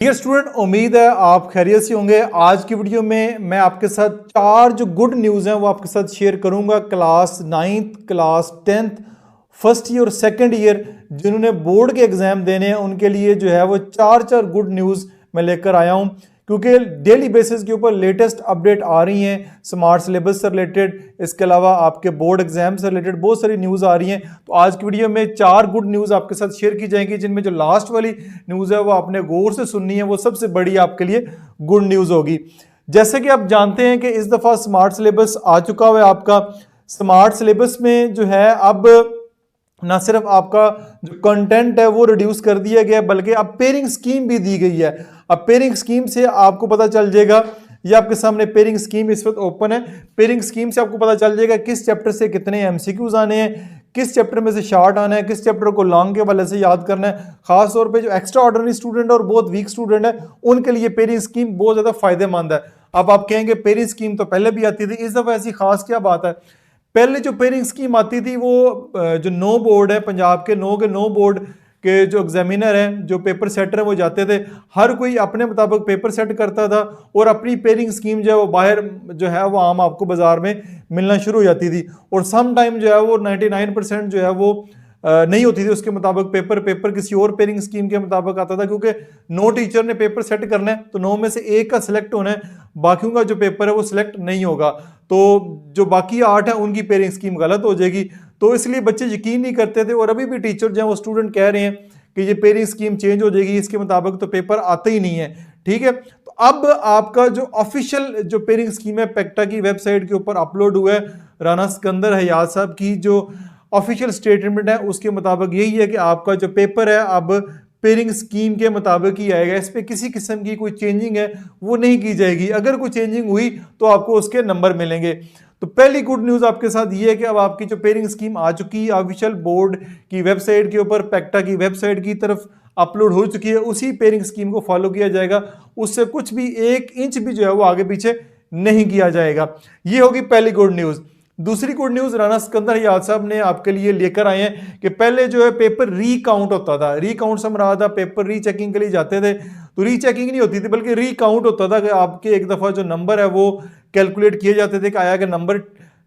Dear student, उम्मीद है आप खैरियत से होंगे। आज की वीडियो में मैं आपके साथ 4 जो गुड न्यूज़ हैं वो आपके साथ शेयर करूंगा। Class 9th, class 10th, first year और सेकंड ईयर जिन्होंने बोर्ड के एग्जाम देने हैं उनके लिए जो है वो 4 गुड न्यूज़ मैं लेकर आया हूं, क्योंकि डेली बेसिस के ऊपर लेटेस्ट अपडेट आ रही हैं स्मार्ट सिलेबस से रिलेटेड। इसके अलावा आपके बोर्ड एग्जाम से रिलेटेड बहुत सारी न्यूज़ आ रही हैं। तो आज की वीडियो में 4 गुड न्यूज़ आपके साथ शेयर की जाएंगी, जिनमें जो लास्ट वाली न्यूज़ है वो आपने गौर से सुननी है, वो सबसे बड़ी आपके लिए गुड न्यूज़ होगी। जैसे कि आप जानते हैं कि इस दफ़ा स्मार्ट सिलेबस आ चुका हुआ है आपका। स्मार्ट सिलेबस में जो है अब ना सिर्फ आपका जो कंटेंट है वो रिड्यूस कर दिया गया, बल्कि अब पेयरिंग स्कीम भी दी गई है। अब पेयरिंग स्कीम से आपको पता चल जाएगा, ये आपके सामने पेयरिंग स्कीम इस वक्त ओपन है। पेयरिंग स्कीम से आपको पता चल जाएगा किस चैप्टर से कितने एमसीक्यूज आने हैं, किस चैप्टर में से शार्ट आना है, किस चैप्टर को लॉन्ग के वाले से याद करना है। खास तौर पे जो एक्स्ट्रा ऑर्डिनरी स्टूडेंट और बहुत वीक स्टूडेंट है उनके लिए पेयरिंग स्कीम बहुत ज्यादा फायदेमंद है। अब आप कहेंगे पेयरिंग स्कीम तो पहले भी आती थी, इस दफा ऐसी खास क्या बात है? पहले जो पेयरिंग स्कीम आती थी वो जो 9 बोर्ड है, पंजाब के 9 बोर्ड के जो एग्जामिनर हैं, जो पेपर सेटर हैं, वो जाते थे, हर कोई अपने मुताबिक पेपर सेट करता था और अपनी पेयरिंग स्कीम जो है वो बाहर जो है वो आम आपको बाजार में मिलना शुरू हो जाती थी। और सम टाइम जो है वो 99% जो है वो नहीं होती थी उसके मुताबिक। पेपर किसी और पेयरिंग स्कीम के मुताबिक आता था, क्योंकि 9 टीचर ने पेपर सेट करना है तो 9 में से एक का सिलेक्ट होना है, बाकियों का जो पेपर है वो सिलेक्ट नहीं होगा, तो जो बाकी 8 है उनकी पेयरिंग स्कीम गलत हो जाएगी। तो इसलिए बच्चे यकीन नहीं करते थे, और अभी भी टीचर जो है वो स्टूडेंट कह रहे हैं कि ये पेयरिंग स्कीम चेंज हो जाएगी, इसके मुताबिक तो पेपर आते ही नहीं है। ठीक है, तो अब आपका जो ऑफिशियल जो पेयरिंग स्कीम है पेक्टा की वेबसाइट के ऊपर अपलोड हुआ है। राना सिकंदर हयात साहब की जो ऑफिशियल स्टेटमेंट है उसके मुताबिक यही है कि आपका जो पेपर है अब पेयरिंग स्कीम के मुताबिक ही आएगा। इस पर किसी किस्म की कोई चेंजिंग है वो नहीं की जाएगी। अगर कोई चेंजिंग हुई तो आपको उसके नंबर मिलेंगे। तो पहली गुड न्यूज़ आपके साथ ये है कि अब आपकी जो पेयरिंग स्कीम आ चुकी है ऑफिशियल बोर्ड की वेबसाइट के ऊपर, पेक्टा की वेबसाइट की तरफ अपलोड हो चुकी है। उसी पेयरिंग स्कीम को फॉलो किया जाएगा, उससे कुछ भी 1 इंच भी जो है वो आगे पीछे नहीं किया जाएगा। ये होगी पहली गुड न्यूज़। दूसरी गुड न्यूज़ राना सिकंदर हयात साहब ने आपके लिए लेकर आए हैं कि पहले जो है पेपर रीकाउंट होता था। रीकाउंट से रहा था पेपर रीचेकिंग के लिए जाते थे तो रीचेकिंग नहीं होती थी, बल्कि रीकाउंट होता था कि आपके एक दफ़ा जो नंबर है वो कैलकुलेट किए जाते थे कि आया कि नंबर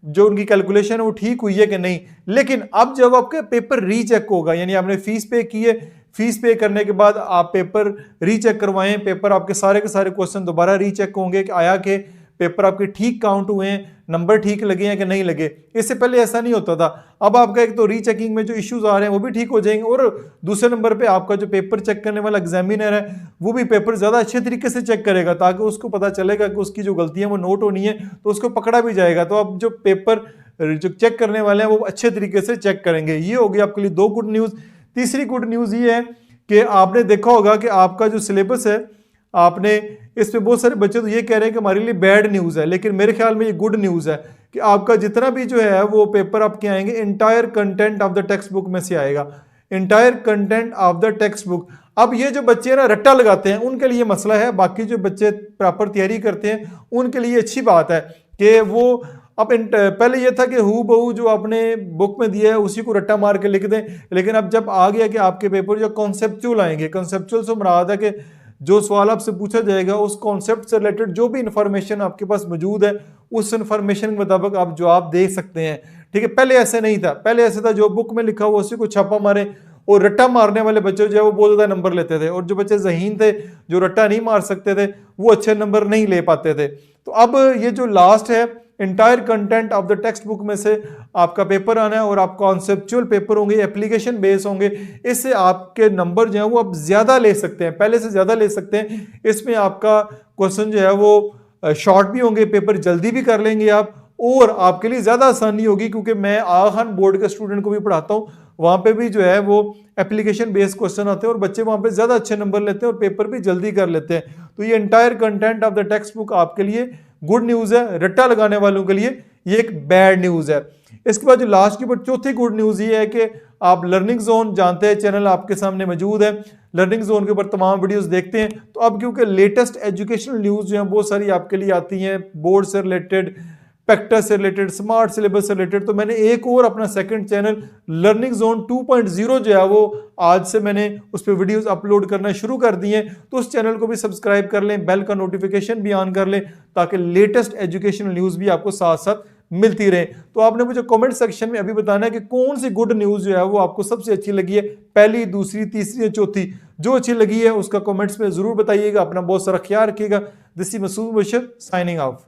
जो उनकी कैलकुलेशन है वो ठीक हुई है कि नहीं। लेकिन अब जब आपके पेपर रीचेक होगा, यानी आपने फीस पे की है, फीस पे करने के बाद आप पेपर रीचेक करवाएं, पेपर आपके सारे के सारे क्वेश्चन दोबारा रीचेक होंगे कि आया कि पेपर आपके ठीक काउंट हुए हैं, नंबर ठीक लगे हैं कि नहीं लगे। इससे पहले ऐसा नहीं होता था। अब आपका एक तो रीचेकिंग में जो इश्यूज आ रहे हैं वो भी ठीक हो जाएंगे, और दूसरे नंबर पे आपका जो पेपर चेक करने वाला एग्जामिनर है वो भी पेपर ज़्यादा अच्छे तरीके से चेक करेगा, ताकि उसको पता चलेगा कि उसकी जो गलतियां वो नोट होनी है तो उसको पकड़ा भी जाएगा। तो अब जो पेपर जो चेक करने वाले हैं वो अच्छे तरीके से चेक करेंगे। ये होगी आपके लिए 2 गुड न्यूज़। तीसरी गुड न्यूज़ ये है कि आपने देखा होगा कि आपका जो सिलेबस है, आपने इस पे बहुत सारे बच्चे तो ये कह रहे हैं कि हमारे लिए बैड न्यूज़ है, लेकिन मेरे ख्याल में ये गुड न्यूज़ है कि आपका जितना भी जो है वो पेपर आपके आएंगे entire content of the text book में से आएगा। Entire content of the text book. अब ये जो बच्चे ना रट्टा लगाते हैं उनके लिए मसला है, बाकी जो बच्चे प्रॉपर तैयारी करते हैं उनके लिए अच्छी बात है कि वो अब पहले ये था कि हु बहू जो आपने बुक में दिया है उसी को रट्टा मार के लिख दें, लेकिन अब जब आ गया कि आपके पेपर जो कॉन्सेप्चुअल आएंगे, कॉन्सेप्चुअल से मुराद है कि जो सवाल आपसे पूछा जाएगा उस कॉन्सेप्ट से रिलेटेड जो भी इंफॉर्मेशन आपके पास मौजूद है उस इंफॉर्मेशन के मुताबिक आप जवाब दे सकते हैं। ठीक है, पहले ऐसे नहीं था। पहले ऐसे था जो बुक में लिखा हुआ उसी को छापा मारे, और रट्टा मारने वाले बच्चे जो है वो बहुत ज़्यादा नंबर लेते थे, और जो बच्चे ज़हीन थे जो रट्टा नहीं मार सकते थे वो अच्छे नंबर नहीं ले पाते थे। तो अब ये जो लास्ट है entire content of the text book में से आपका पेपर आना है, और आप कॉन्सेप्चुअल पेपर होंगे, एप्लीकेशन बेस होंगे। इससे आपके नंबर जो है वो आप ज़्यादा ले सकते हैं, पहले से ज़्यादा ले सकते हैं। इसमें आपका क्वेश्चन जो है वो शॉर्ट भी होंगे, पेपर जल्दी भी कर लेंगे आप, और आपके लिए ज़्यादा आसानी होगी, क्योंकि मैं आगा खान बोर्ड के स्टूडेंट को भी पढ़ाता हूँ, वहाँ पे भी जो है वो एप्लीकेशन बेस्ड क्वेश्चन आते हैं और बच्चे वहाँ पे ज़्यादा अच्छे नंबर लेते हैं और पेपर भी जल्दी कर लेते हैं। तो ये entire content of the text book आपके लिए गुड न्यूज़ है, रट्टा लगाने वालों के लिए ये एक बैड न्यूज़ है। इसके बाद जो लास्ट की ऊपर चौथी गुड न्यूज़ ये है कि आप लर्निंग जोन जानते हैं, चैनल आपके सामने मौजूद है, लर्निंग जोन के ऊपर तमाम वीडियोस देखते हैं। तो अब क्योंकि लेटेस्ट एजुकेशनल न्यूज़ जो है बहुत सारी आपके लिए आती हैं बोर्ड से रिलेटेड, पैक्टा से रिलेटेड, स्मार्ट सिलेबस से रिलेटेड। तो मैंने एक और अपना सेकंड चैनल लर्निंग जोन 2.0 जो है वो आज से मैंने उस पर वीडियोस अपलोड करना शुरू कर दिए हैं। तो उस चैनल को भी सब्सक्राइब कर लें, बेल का नोटिफिकेशन भी ऑन कर लें ताकि लेटेस्ट एजुकेशनल न्यूज़ भी आपको साथ साथ मिलती रहे। तो आपने मुझे कमेंट सेक्शन में अभी बताना है कि कौन सी गुड न्यूज़ जो है वो आपको सबसे अच्छी लगी है, पहली, दूसरी, तीसरी या चौथी। जो अच्छी लगी है उसका कमेंट्स में जरूर बताइएगा। अपना बहुत सारा ख्याल रखिएगा। This is Masood Bashar signing of.